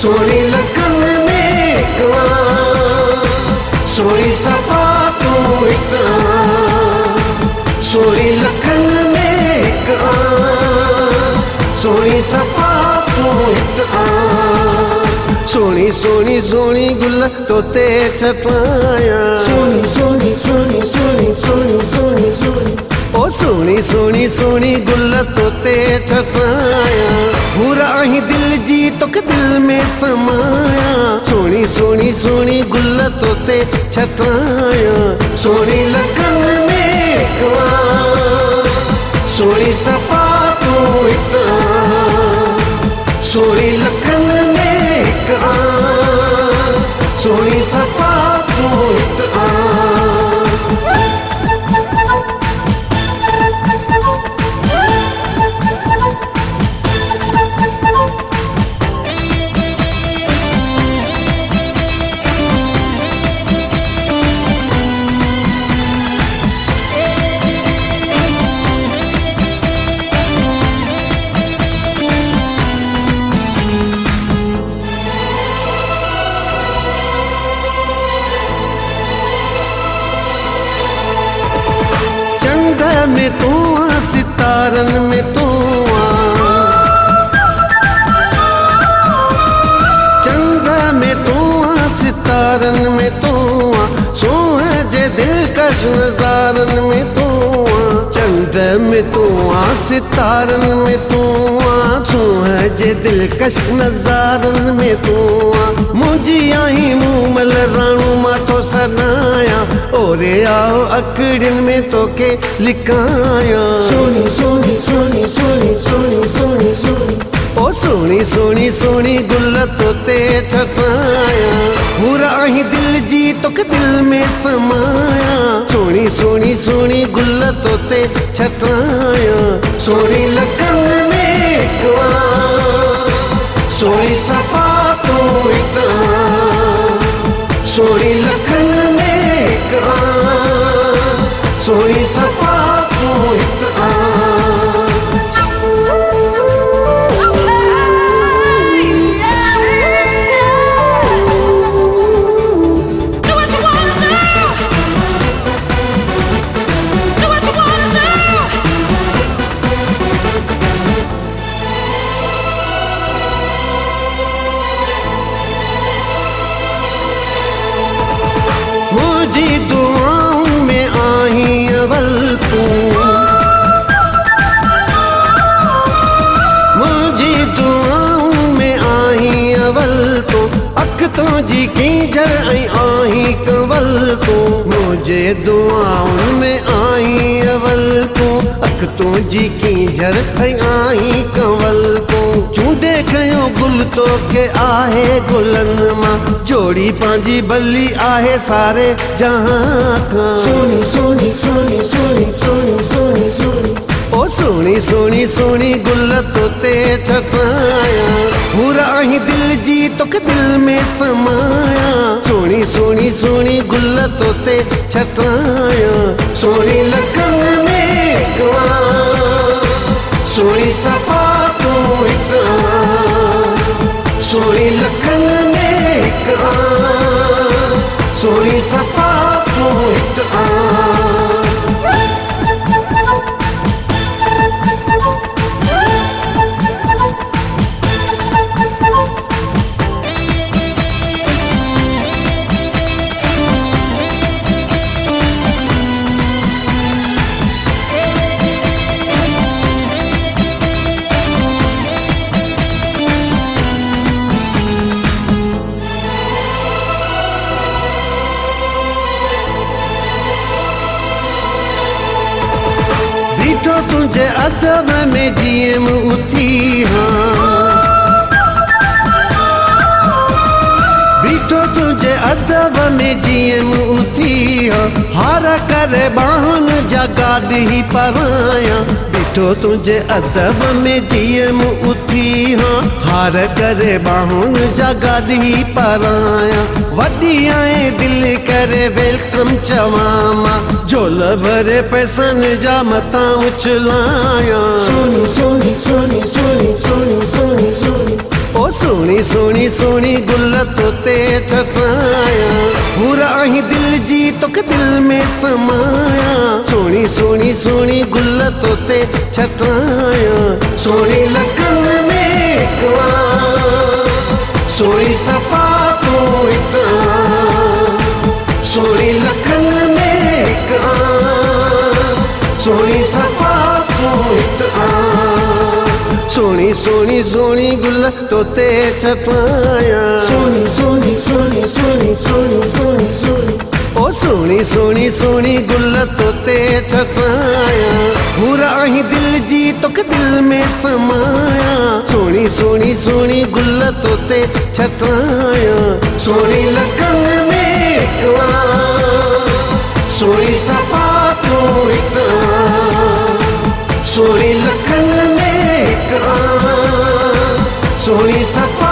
सोनी लगन में कवा सोनी सफा तो इतना सोनी लगन में कवा सोनी सफा तो इतना सोनी सोनी सोनी गुल तोते छटाया सोनी सोनी सोनी सोनी सोनी सोनी सोनी ओ सोनी सोनी सोनी गुल तोते छटाया पूरा ही दिल जी तोखे दिल में समाया सोनी सोनी सोनी गुल तोते छटाया सोनी लगन में कवा सोनी सफा तो इतना सोनी लगन में कवा सोनी सफा तो इतना में तू आ सितारन में तू आ चंदा में तू आ सितारन में तू आ सोहे जे दिलकश नजारन में तू आ चंद में तू आ सितारन में तू आ सोहे जे दिलकश नजारन में तू आ मुझी आई मूमल राणू माथो सनाया ओरे आओ अकड़िन में तो के लिखाया सोनी सोनी सोनी सोनी सोनी सोनी सोनी ओ सोनी सोनी सोनी गुल तोते छटाया पूरा ही दिल जी तोखे दिल में समाया सोनी सोनी सोनी गुल तोते छटाया सोनी लगन में कवा सोनी सफा तो इतना सोनी लगन में कवा सोनी सफा तो इतना मुझी दुआओं में आई अवल तू मुझी दुआओं में आई अवल तू अख तो जी की जर आई कंवल तू मुझे दुआओं में आई अवल तू अख तो जी की जर आई कंवल तू चूंडे खयो गुल तो के आहे गुलन मां जोड़ी पांजी बल्ली आहे सारे जहां का सोनी सोनी सोनी सोनी सोनी सोनी सोनी ओ सोनी सोनी सोनी गुल तोते छटाया पूरा ही दिल जी तोखे दिल में समाया सोनी सोनी सोनी गुल तोते छटाया सोनी लगन में कवा सोनी सफा तो इतना सोनी लगन में कवा सोनी सफा तो इतना बीठो तुझे अदब में जियम उठी हाँ बीठो तुझे तुझे अदब में जियम उथी हो, हार करे बाहन जगाद ही पराया। बिठो तुझे अदब में जियम उथी हो, हार करे बाहन जगाद ही पराया। वॾी आए दिल करे वेलकम चवामा, झोल भरे पैसन जा मथा उछलाया। सोनी सोनी सोनी सोनी सोनी सोनी सोनी ओ सोनी सोनी सोनी गुल तोते छटाया। पूरा ही दिल जी तोखे दिल में समाया। सोनी सोनी सोनी गुल तोते छटाया। सोनी लगन में हिकवा, सोनी सफ़ा तो हिकु, सोनी लगन में हिकु, सोनी सफ़ा तो हिकु। सोनी सोनी सोनी गुल तोते छटाया। सोनी सोनी सोनी सोनी सोनी सोनी सोनी ओ सोनी सोनी सोनी गुल तोते छटाया। पूरा ही दिल जी तोखे दिल में समाया। सोनी सोनी सोनी गुल तोते छटाया। सोनी लगन में हिकवा, सोनी सफ़ा तो हिकु, सोनी लगन में हिकु, सोनी सफ़ा